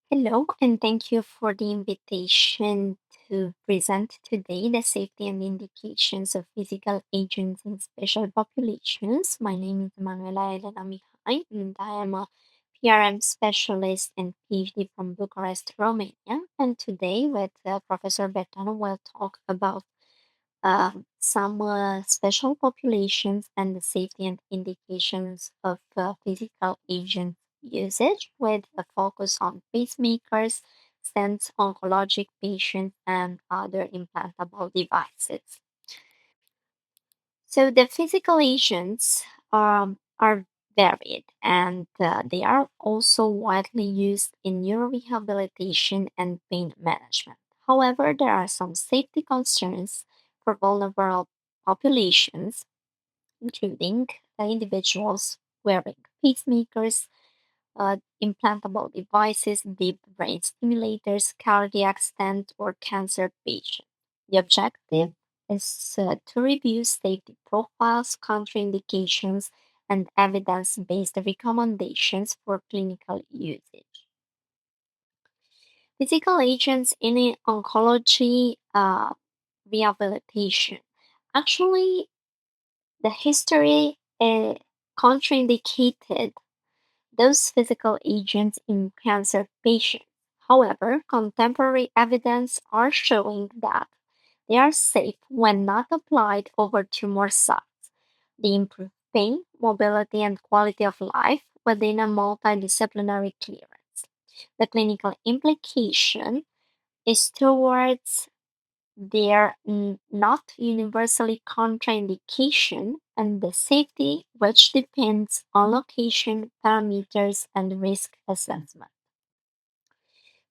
Hello, and thank you for the invitation to present today the safety and indications of physical agents in special populations. My name is Manuela Elena Mihai, and I am a PRM specialist and PhD from Bucharest, Romania. And today, with Professor Berteanu, we'll talk about some special populations and the safety and indications of physical agent usage with a focus on pacemakers, stents, oncologic patients, and other implantable devices. So the physical agents are varied and they are also widely used in neurorehabilitation and pain management. However, there are some safety concerns for vulnerable populations, including individuals wearing pacemakers, implantable devices, deep brain stimulators, cardiac stent, or cancer patients. The objective is to review safety profiles, contraindications, and evidence based recommendations for clinical usage. Physical agents in oncology rehabilitation. Actually, the history contraindicated those physical agents in cancer patients. However, contemporary evidence are showing that they are safe when not applied over tumor sites. They improve pain, mobility, and quality of life within a multidisciplinary clearance. The clinical implication is towards their not universally contraindication and the safety, which depends on location, parameters, and risk assessment.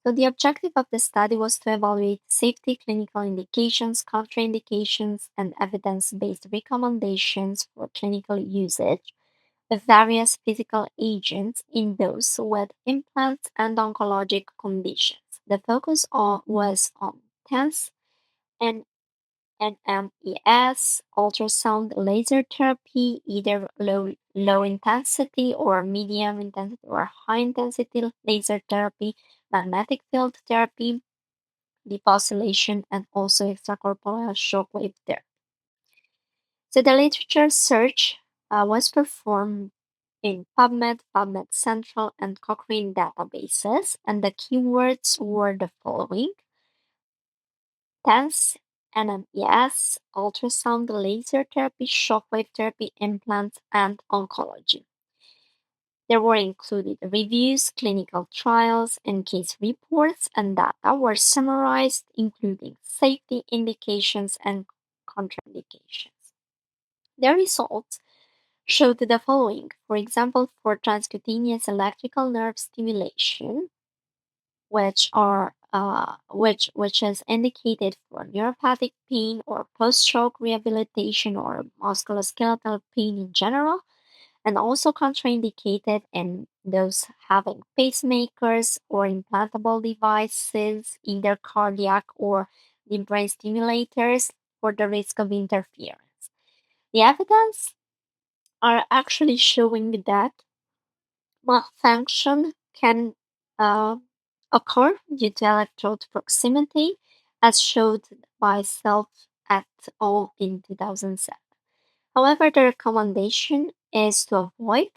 So, the objective of the study was to evaluate safety, clinical indications, contraindications, and evidence based recommendations for clinical usage of various physical agents in those with implants and oncologic conditions. The focus was on TENS and NMES, ultrasound laser therapy, either low intensity or medium intensity or high intensity laser therapy, magnetic field therapy, deposylation, and also extracorporeal shockwave therapy. So the literature search was performed in PubMed Central, and Cochrane databases, and the keywords were the following: TENS, NMES, ultrasound, laser therapy, shockwave therapy, implants, and oncology. There were included reviews, clinical trials, and case reports, and data were summarized, including safety indications and contraindications. The results showed the following. For example, for transcutaneous electrical nerve stimulation, which is indicated for neuropathic pain or post-stroke rehabilitation or musculoskeletal pain in general, and also contraindicated in those having pacemakers or implantable devices, either cardiac or the brain stimulators, for the risk of interference. The evidence are actually showing that malfunction can uh, occur due to electrode proximity, as showed by Self et al. In 2007. However, the recommendation is to avoid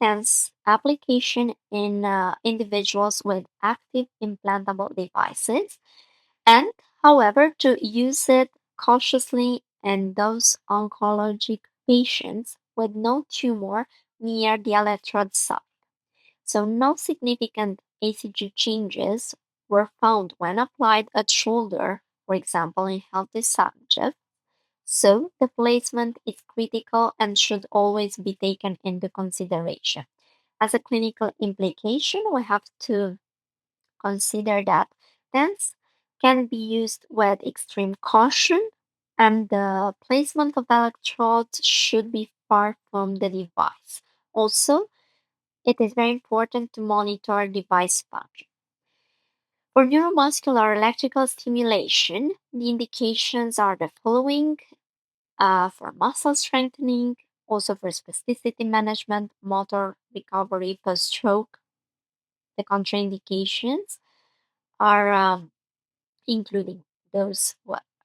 TENS application in individuals with active implantable devices, and, however, to use it cautiously in those oncologic patients with no tumor near the electrode site. So no significant ACG changes were found when applied at shoulder, for example, in healthy subjects. So the placement is critical and should always be taken into consideration. As a clinical implication, we have to consider that TENS can be used with extreme caution, and the placement of electrodes should be far from the device. Also, it is very important to monitor device function. For neuromuscular electrical stimulation, the indications are the following: for muscle strengthening, also for spasticity management, motor recovery post stroke, The contraindications are including those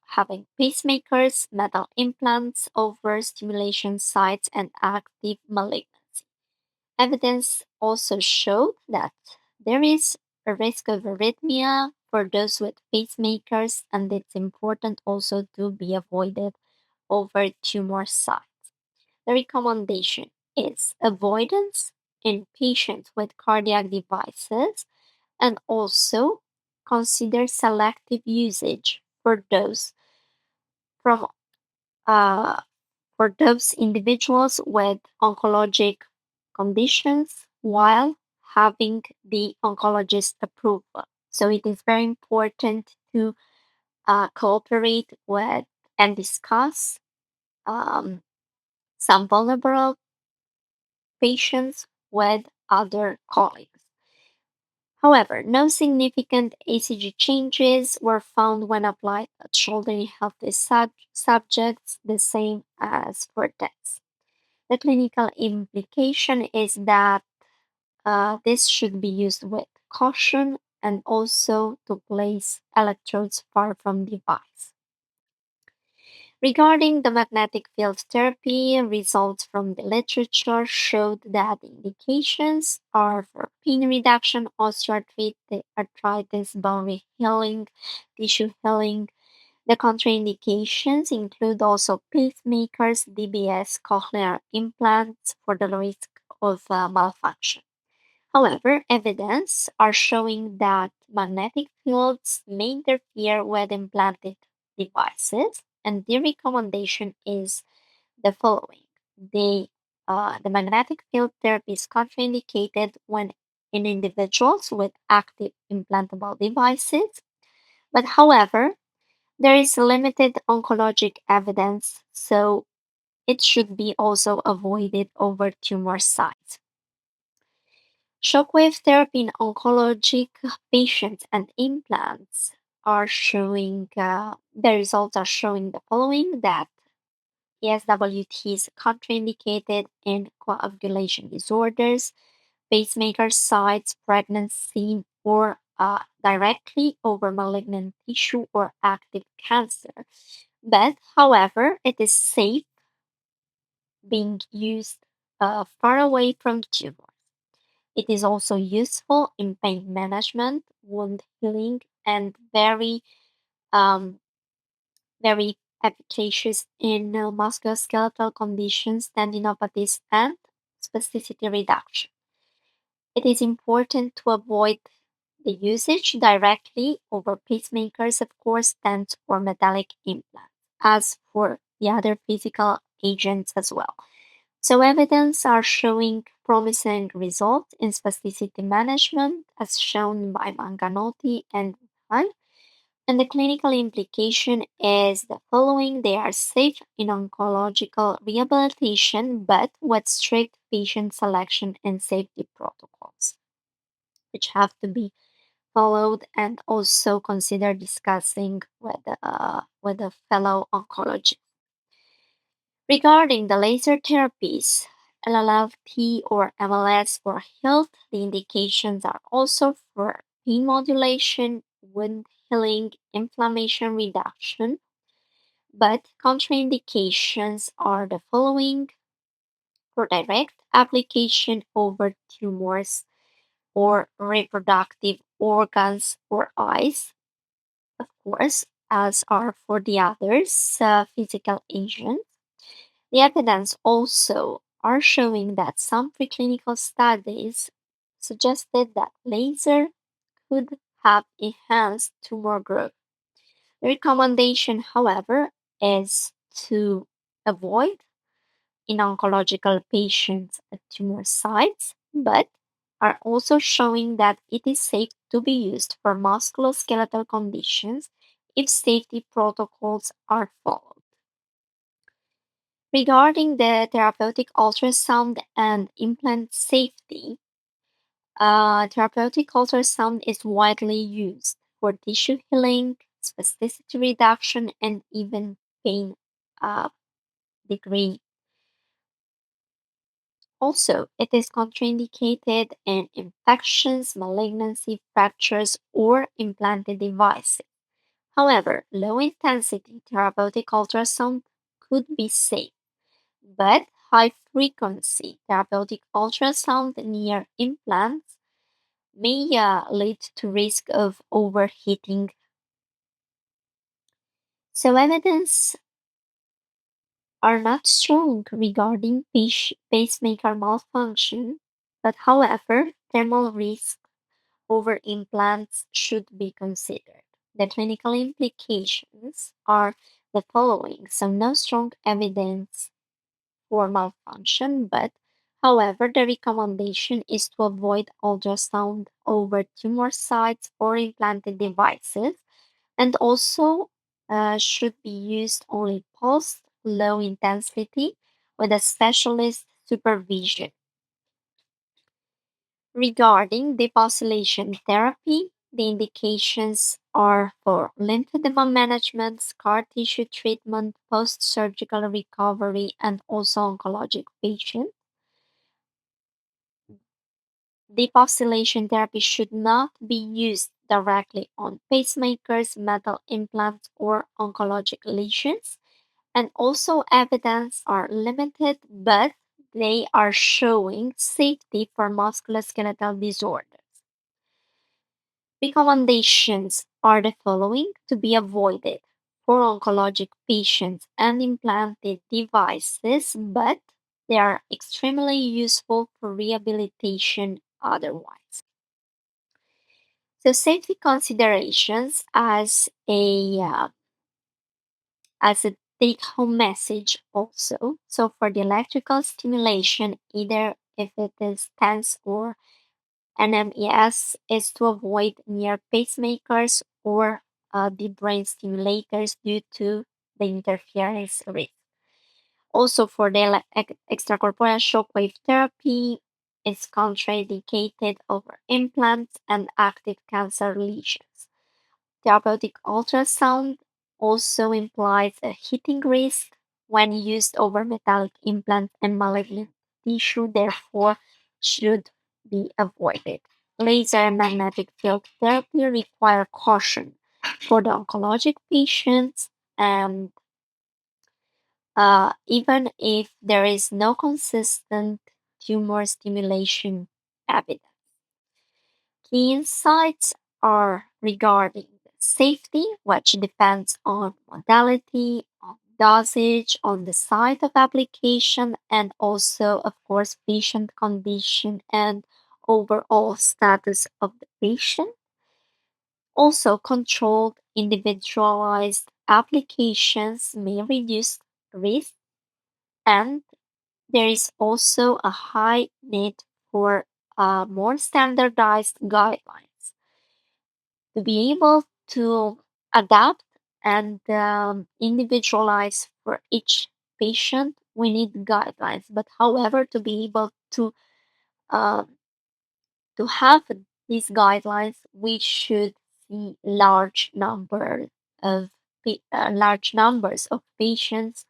having pacemakers, metal implants, overstimulation sites, and active malignancy. Evidence also showed that there is a risk of arrhythmia for those with pacemakers, and it's important also to be avoided over tumor sites. The recommendation is avoidance in patients with cardiac devices and also consider selective usage from uh, for those individuals with oncologic conditions while having the oncologist approval. So it is very important to cooperate with and discuss um, some vulnerable patients with other colleagues. However, no significant ACG changes were found when applied at elderly healthy subjects, the same as for deaths. The clinical implication is that this should be used with caution and also to place electrodes far from device. Regarding the magnetic field therapy, results from the literature showed that indications are for pain reduction, osteoarthritis, bone healing, tissue healing. The contraindications include also pacemakers, DBS, cochlear implants for the risk of malfunction. However, evidence are showing that magnetic fields may interfere with implanted devices, and the recommendation is the following. The magnetic field therapy is contraindicated when in individuals with active implantable devices, but however, there is limited oncologic evidence, so it should be also avoided over tumor sites. Shockwave therapy in oncologic patients and implants are showing the results are showing the following that ESWT is contraindicated in coagulation disorders, pacemaker sites, pregnancy, or directly over malignant tissue or active cancer. But, however, it is safe being used far away from tumors. It is also useful in pain management, wound healing, and um, very efficacious in musculoskeletal conditions, tendinopathies, and spasticity reduction. It is important to avoid the usage directly over pacemakers, of course, stents, or metallic implants, as for the other physical agents as well. So evidence are showing promising results in spasticity management as shown by Manganotti and Hahn, and the clinical implication is the following. They are safe in oncological rehabilitation but with strict patient selection and safety protocols, which have to be followed and also consider discussing with a fellow oncologist. Regarding the laser therapies, LLT or MLS for health, the indications are also for pain modulation, wound healing, inflammation reduction, but contraindications are the following: for direct application over tumors or reproductive organs or eyes, of course, as are for the others, physical agents. The evidence also are showing that some preclinical studies suggested that laser could have enhanced tumor growth. The recommendation, however, is to avoid in oncological patients at tumor sites, but are also showing that it is safe to be used for musculoskeletal conditions if safety protocols are followed. Regarding the therapeutic ultrasound and implant safety, therapeutic ultrasound is widely used for tissue healing, spasticity reduction, and even pain uh, degree Also, it is contraindicated in infections, malignancy, fractures, or implanted devices. However, low-intensity therapeutic ultrasound could be safe, but high-frequency therapeutic ultrasound near implants may lead to risk of overheating. So evidence are not strong regarding pacemaker malfunction, but however, thermal risk over implants should be considered. The clinical implications are the following. So no strong evidence for malfunction, but however, the recommendation is to avoid ultrasound over tumor sites or implanted devices, and also should be used only pulsed low intensity with a specialist supervision. Regarding deposylation therapy, the indications are for lymphedema management, scar tissue treatment, post surgical recovery, and also oncologic patients. Deposylation therapy should not be used directly on pacemakers, metal implants, or oncologic lesions. And also, evidence are limited, but they are showing safety for musculoskeletal disorders. Recommendations are the following to be avoided for oncologic patients and implanted devices, but they are extremely useful for rehabilitation otherwise. So, safety considerations as a take-home message also. So, for the electrical stimulation, either if it is TENS or NMES, is to avoid near pacemakers or deep brain stimulators due to the interference risk. Also, for the extracorporeal shockwave therapy, it's contraindicated over implants and active cancer lesions. Therapeutic ultrasound also implies a heating risk when used over metallic implants and malignant tissue, therefore, should be avoided. Laser and magnetic field therapy require caution for the oncologic patients, and even if there is no consistent tumor stimulation evidence. Key insights are regarding safety, which depends on modality, on dosage, on the site of application, and also, of course, patient condition and overall status of the patient. Also, controlled, individualized applications may reduce risk, and there is also a high need for more standardized guidelines to be able to adapt and individualize for each patient. We need guidelines, but however, to be able um, to have these guidelines, we should see large numbers of patients.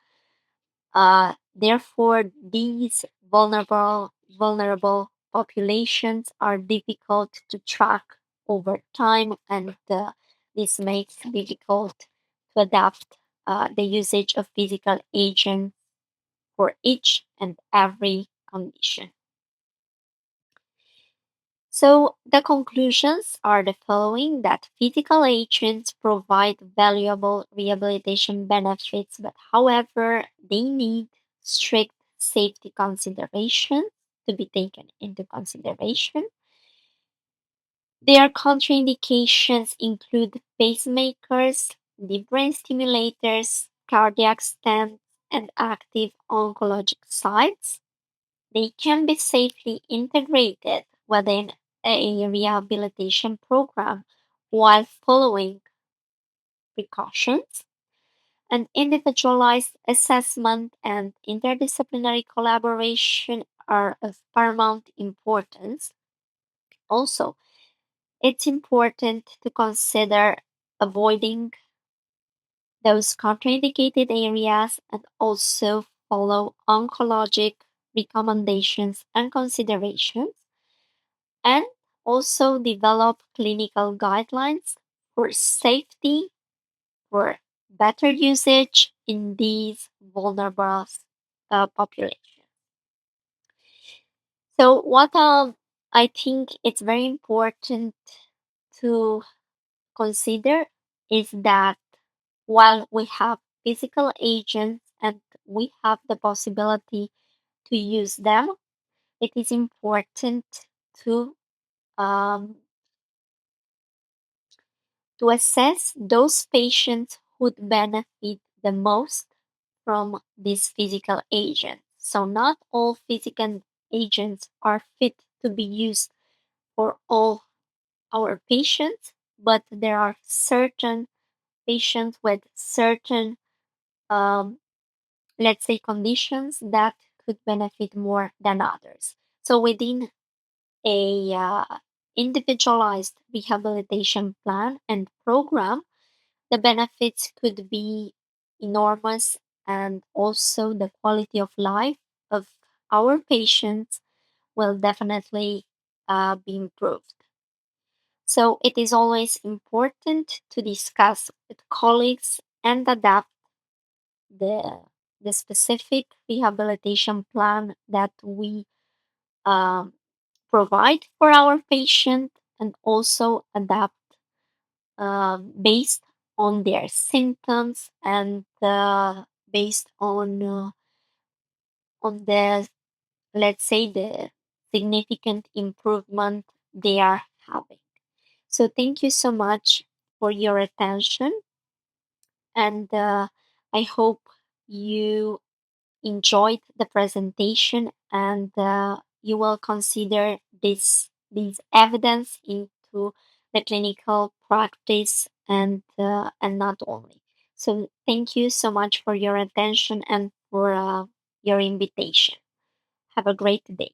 Therefore, these vulnerable populations are difficult to track over time, and this makes difficult to adapt the usage of physical agents for each and every condition. So the conclusions are the following: that physical agents provide valuable rehabilitation benefits, but however, they need strict safety considerations to be taken into consideration. Their contraindications include pacemakers, deep brain stimulators, cardiac stents, and active oncologic sites. They can be safely integrated within a rehabilitation program while following precautions. And individualized assessment and interdisciplinary collaboration are of paramount importance. Also, it's important to consider avoiding those contraindicated areas and also follow oncologic recommendations and considerations, and also develop clinical guidelines for safety, for better usage in these vulnerable populations. So, what I think it's very important to consider is that while we have physical agents and we have the possibility to use them, it is important to um, to assess those patients who'd benefit the most from these physical agents. So not all physical agents are fit to be used for all our patients, but there are certain patients with certain, um, let's say, conditions that could benefit more than others. So within a individualized rehabilitation plan and program, the benefits could be enormous, and also the quality of life of our patients will definitely be improved. So it is always important to discuss with colleagues and adapt the, the specific rehabilitation plan that we um, provide for our patient, and also adapt based on their symptoms, and based on the, let's say, the significant improvement they are having. So thank you so much for your attention, and I hope you enjoyed the presentation, and you will consider this evidence into the clinical practice, and not only. So thank you so much for your attention and for your invitation. Have a great day.